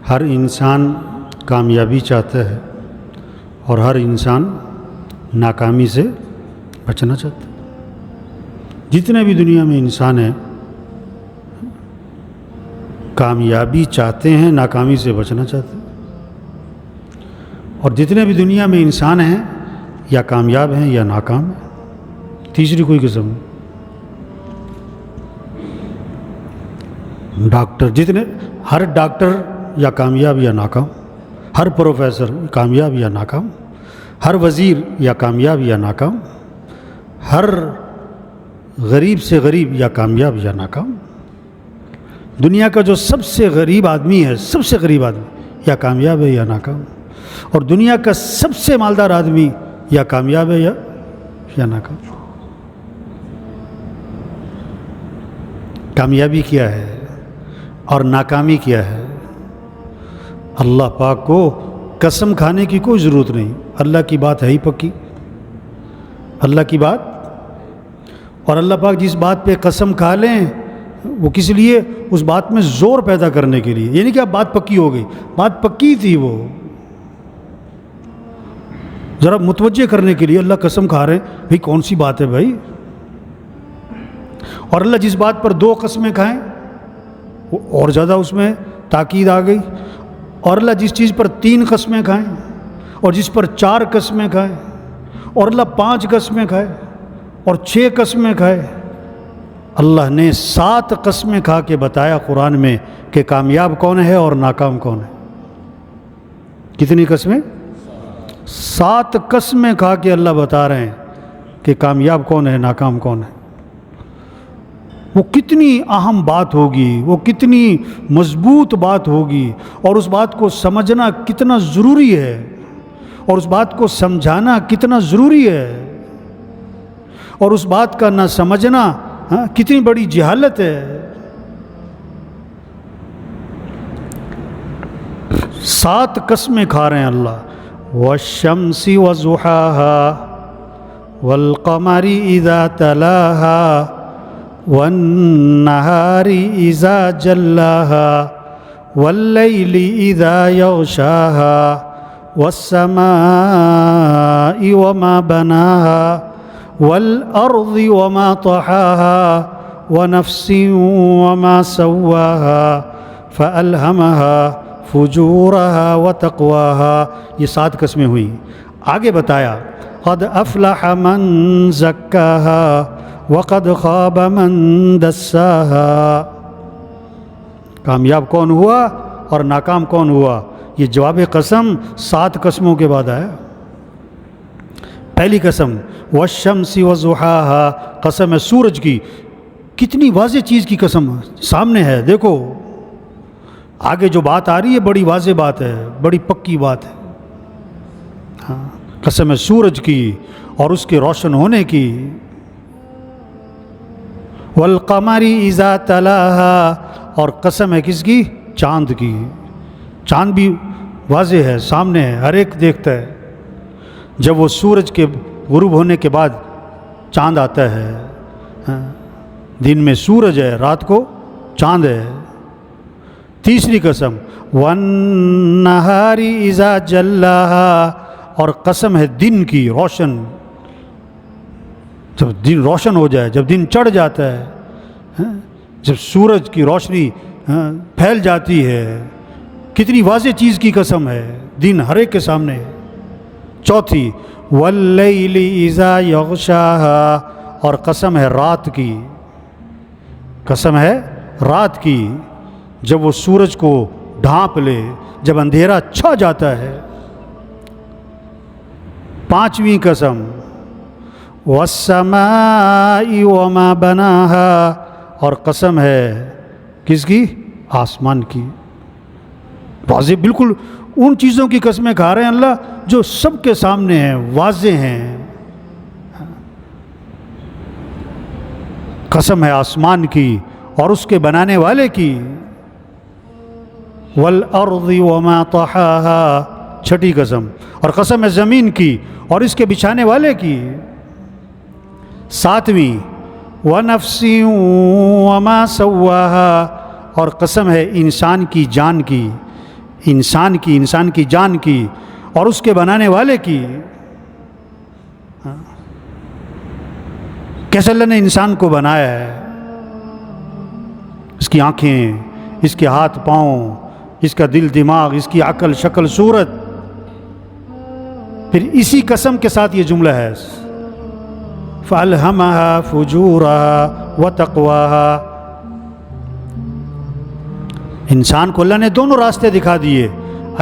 ہر انسان کامیابی چاہتا ہے اور ہر انسان ناکامی سے بچنا چاہتا ہے۔ جتنے بھی دنیا میں انسان ہیں کامیابی چاہتے ہیں، ناکامی سے بچنا چاہتے ہیں، اور جتنے بھی دنیا میں انسان ہیں یا کامیاب ہیں یا ناکام ہیں، تیسری کوئی قسم نہیں۔ ڈاکٹر ہر ڈاکٹر یا کامیاب یا ناکام، ہر پروفیسر کامیاب یا ناکام، ہر وزیر یا کامیاب یا ناکام، ہر غریب سے غریب یا کامیاب یا ناکام۔ دنیا کا جو سب سے غریب آدمی ہے، سب سے غریب آدمی یا کامیاب ہے یا ناکام، اور دنیا کا سب سے مالدار آدمی یا کامیاب ہے یا ناکام۔ کامیابی کیا ہے اور ناکامی کیا ہے؟ اللہ پاک کو قسم کھانے کی کوئی ضرورت نہیں، اللہ کی بات ہے ہی پکی، اللہ کی بات، اور اللہ پاک جس بات پہ قسم کھا لیں وہ کس لیے؟ اس بات میں زور پیدا کرنے کے لیے، یعنی کہ اب بات پکی ہو گئی، بات پکی تھی، وہ ذرا متوجہ کرنے کے لیے اللہ قسم کھا رہے ہیں، بھئی کون سی بات ہے بھائی؟ اور اللہ جس بات پر 2 قسمیں کھائیں اور زیادہ اس میں تاکید آ گئی، اور اللہ جس چیز پر 3 قسمیں کھائیں اور جس پر 4 قسمیں کھائیں، اور اللہ 5 قسمیں کھائے اور 6 قسمیں کھائے، اللہ نے 7 قسمیں کھا کے بتایا قرآن میں کہ کامیاب کون ہے اور ناکام کون ہے۔ کتنی قسمیں؟ 7 قسمیں کھا کے اللہ بتا رہے ہیں کہ کامیاب کون ہے، ناکام کون ہے۔ وہ کتنی اہم بات ہوگی، وہ کتنی مضبوط بات ہوگی، اور اس بات کو سمجھنا کتنا ضروری ہے، اور اس بات کو سمجھانا کتنا ضروری ہے، اور اس بات کا نہ سمجھنا کتنی بڑی جہالت ہے۔ 7 قسمیں کھا رہے ہیں اللہ، والشمس وضحاها والقمر اذا تلاها والنهار اذا جلاها والليل اذا يغشاها والسماء وما بناها والأرض وما طحاها ونفس وما سواها فألهمها فجورها وتقواها۔ یہ 7 قسمیں ہوئیں۔ آگے بتایا قد افلح من زکاها وقد خاب من دساها۔ کامیاب کون ہوا اور ناکام کون ہوا؟ یہ جواب قسم 7 قسموں کے بعد آیا۔ پہلی قسم والشمس وضحاها، قسم ہے سورج کی۔ کتنی واضح چیز کی قسم سامنے ہے، دیکھو آگے جو بات آ رہی ہے بڑی واضح بات ہے، بڑی پکی بات ہے۔ ہاں، قسم ہے سورج کی اور اس کے روشن ہونے کی۔ والقمر اذا تلاها، اور قسم ہے کس کی؟ چاند کی۔ چاند بھی واضح ہے، سامنے ہے، ہر ایک دیکھتا ہے۔ جب وہ سورج کے غروب ہونے کے بعد چاند آتا ہے، دن میں سورج ہے، رات کو چاند ہے۔ تیسری قسم والنہار اذا جلاها، اور قسم ہے دن کی، روشن، جب دن روشن ہو جائے، جب دن چڑھ جاتا ہے، جب سورج کی روشنی پھیل جاتی ہے، کتنی واضح چیز کی قسم ہے، دن ہر ایک کے سامنے ہے۔ چوتھی واللیل اذا یغشاها، اور قسم ہے رات کی، قسم ہے رات کی، جب وہ سورج کو ڈھانپ لے، جب اندھیرا چھا جاتا ہے۔ پانچویں قسم والسماء وما بناها، اور قسم ہے کس کی؟ آسمان کی۔ واضح بالکل ان چیزوں کی قسمیں کھا رہے ہیں اللہ جو سب کے سامنے ہیں، واضح ہیں۔ قسم ہے آسمان کی اور اس کے بنانے والے کی۔ والارض وما طحاها، چھٹی قسم، اور قسم ہے زمین کی اور اس کے بچھانے والے کی۔ ساتویں ونفس وما سواها، اور قسم ہے انسان کی جان کی، انسان کی جان کی اور اس کے بنانے والے کی. کیسے اللہ نے انسان کو بنایا ہے، اس کی آنکھیں، اس کے ہاتھ پاؤں، اس کا دل دماغ، اس کی عقل شکل صورت. پھر اسی قسم کے ساتھ یہ جملہ ہے فَأَلْهَمَهَا فُجُورَهَا وَتَقْوَاهَا. انسان کو اللہ نے دونوں راستے دکھا دیے،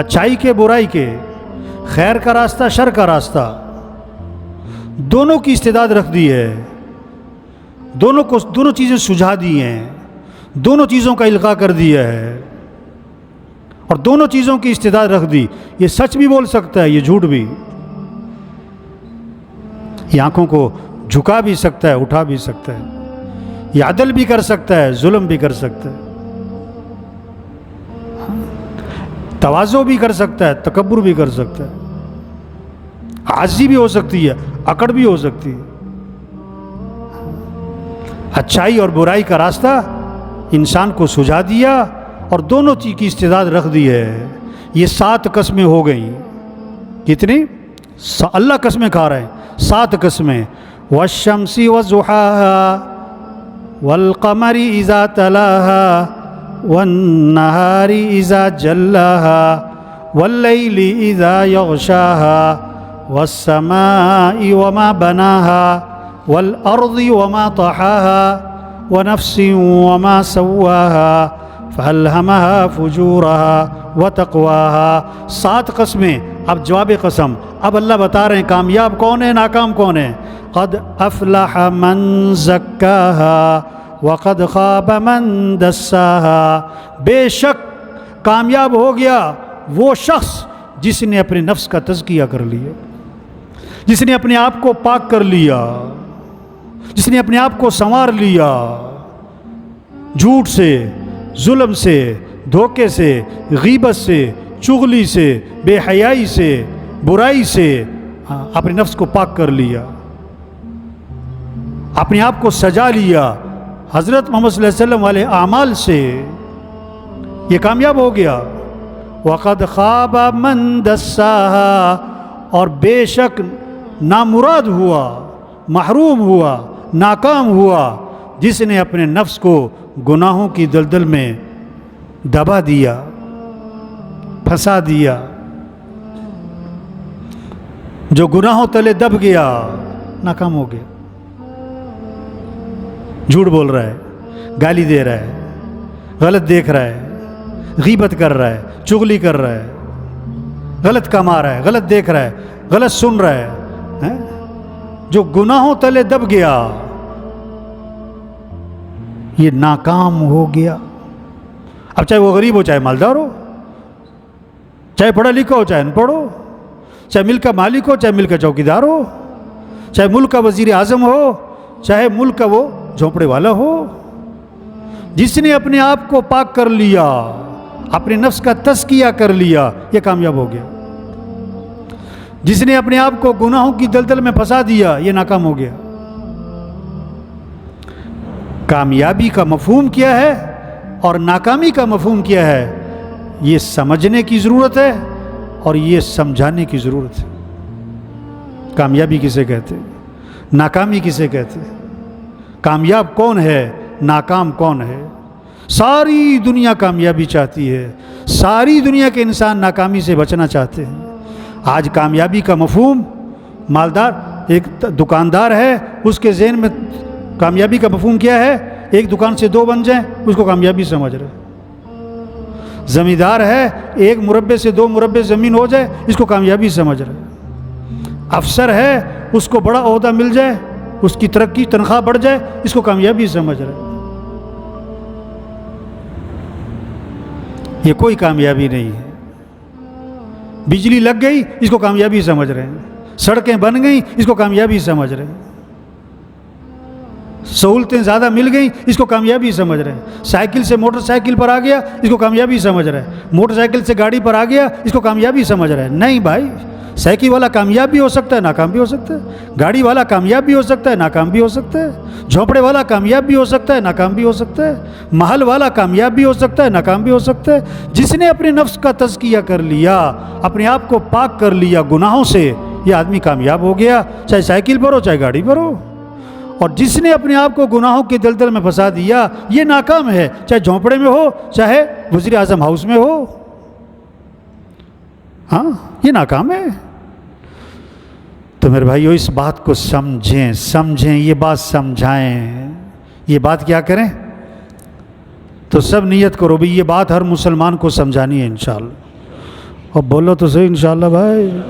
اچھائی کے برائی کے، خیر کا راستہ شر کا راستہ، دونوں کی استعداد رکھ دی ہے، دونوں چیزیں سجھا دی ہیں، دونوں چیزوں کا القاء کر دیا ہے اور دونوں چیزوں کی استعداد رکھ دی. یہ سچ بھی بول سکتا ہے، یہ جھوٹ بھی. یہ آنکھوں کو جھکا بھی سکتا ہے، اٹھا بھی سکتا ہے. یہ عدل بھی کر سکتا ہے، ظلم بھی کر سکتا ہے، تواضع بھی کر سکتا ہے، تکبر بھی کر سکتا ہے، عاجزی بھی ہو سکتی ہے، اکڑ بھی ہو سکتی ہے. اچھائی اور برائی کا راستہ انسان کو سجھا دیا اور دونوں چیز کی استعداد رکھ دی ہے. یہ 7 قسمیں ہو گئیں. کتنی؟ اللہ قسمیں کھا رہے ہیں، 7 قسمیں. والشمس وضحاها والقمر اذا تلاها والنهار اذا جلاها والليل اذا يغشاها والسماء وما بناها والارض وما طحاها ونفس وما سواها فَأَلْهَمَهَا فُجُورَهَا وَتَقْوَاهَا. 7 قسمیں. اب جواب قسم. اب اللہ بتا رہے ہیں کامیاب کون ہے، ناکام کون ہے. قَدْ أَفْلَحَ مَنْ زَكَّاهَا وَقَدْ خَابَ مَنْ دَسَّاهَا. بے شک کامیاب ہو گیا وہ شخص جس نے اپنے نفس کا تزکیہ کر لیا، جس نے اپنے آپ کو پاک کر لیا، جس نے اپنے آپ کو سنوار لیا جھوٹ سے، ظلم سے، دھوکے سے، غیبت سے، چغلی سے، بے حیائی سے، برائی سے. اپنے نفس کو پاک کر لیا، اپنے آپ کو سجا لیا حضرت محمد صلی اللہ علیہ وسلم والے اعمال سے. یہ کامیاب ہو گیا. وَقَدْ خَابَ مَنْ دَسَّاهَا. اور بے شک نامراد ہوا، محروم ہوا، ناکام ہوا جس نے اپنے نفس کو گناہوں کی دلدل میں دبا دیا، پھنسا دیا. جو گناہوں تلے دب گیا ناکام ہو گیا. جھوٹ بول رہا ہے، گالی دے رہا ہے، غلط دیکھ رہا ہے، غیبت کر رہا ہے، چغلی کر رہا ہے، غلط کما رہا ہے، غلط دیکھ رہا ہے، غلط سن رہا ہے. جو گناہوں تلے دب گیا یہ ناکام ہو گیا. اب چاہے وہ غریب ہو، چاہے مالدار ہو، چاہے پڑھا لکھا ہو، چاہے ان پڑھ ہو، چاہے ملک کا مالک ہو، چاہے ملک کا چوکیدار ہو، چاہے ملک کا وزیر اعظم ہو، چاہے ملک کا وہ جھونپڑے والا ہو. جس نے اپنے آپ کو پاک کر لیا، اپنے نفس کا تزکیہ کر لیا، یہ کامیاب ہو گیا. جس نے اپنے آپ کو گناہوں کی دلدل میں پھنسا دیا یہ ناکام ہو گیا. کامیابی کا مفہوم کیا ہے اور ناکامی کا مفہوم کیا ہے، یہ سمجھنے کی ضرورت ہے اور یہ سمجھانے کی ضرورت ہے. کامیابی کسے کہتے ہیں، ناکامی کسے کہتے ہیں، کامیاب کون ہے، ناکام کون ہے. ساری دنیا کامیابی چاہتی ہے، ساری دنیا کے انسان ناکامی سے بچنا چاہتے ہیں. آج کامیابی کا مفہوم، مالدار ایک دکاندار ہے، اس کے ذہن میں کامیابی کا مفہوم کیا ہے، ایک دکان سے 2 بن جائیں اس کو کامیابی سمجھ رہے. زمیندار ہے، 1 مربع سے 2 مربع زمین ہو جائے اس کو کامیابی سمجھ رہے. افسر ہے، اس کو بڑا عہدہ مل جائے، اس کی ترقی تنخواہ بڑھ جائے اس کو کامیابی سمجھ رہے. یہ کوئی کامیابی نہیں ہے. بجلی لگ گئی اس کو کامیابی سمجھ رہے ہیں، سڑکیں بن گئیں اس کو کامیابی سمجھ رہے ہیں، سہولتیں زیادہ مل گئیں اس کو کامیابی سمجھ رہے ہیں. سائیکل سے موٹر سائیکل پر آ گیا اس کو کامیابی سمجھ رہے ہیں، موٹر سائیکل سے گاڑی پر آ گیا اس کو کامیابی سمجھ رہے ہیں. نہیں بھائی، سائیکل والا کامیاب بھی ہو سکتا ہے، ناکام بھی ہو سکتا ہے، گاڑی والا کامیاب بھی ہو سکتا ہے، ناکام بھی ہو سکتا ہے، جھونپڑے والا کامیاب بھی ہو سکتا ہے، ناکام بھی ہو سکتا ہے، محل والا کامیاب بھی ہو سکتا ہے، ناکام بھی ہو سکتا ہے۔ جس نے اپنے نفس کا تزکیہ کر لیا، اپنے آپ کو پاک کر لیا گناہوں سے، یہ آدمی کامیاب ہو گیا، چاہے سائیکل پر ہو چاہے گاڑی پر ہو۔ اور جس نے اپنے آپ کو گناہوں کے دلدل میں پھنسا دیا، یہ ناکام ہے، چاہے جھونپڑے میں ہو چاہے وزیر اعظم ہاؤس میں ہو۔ ہاں، یہ ناکام ہے۔ تو میرے بھائیو اس بات کو سمجھیں، یہ بات سمجھائیں، یہ بات کیا کریں؟ تو سب نیت کرو بھی یہ بات ہر مسلمان کو سمجھانی ہے انشاءاللہ۔ اور بولو تو صحیح انشاءاللہ بھائی۔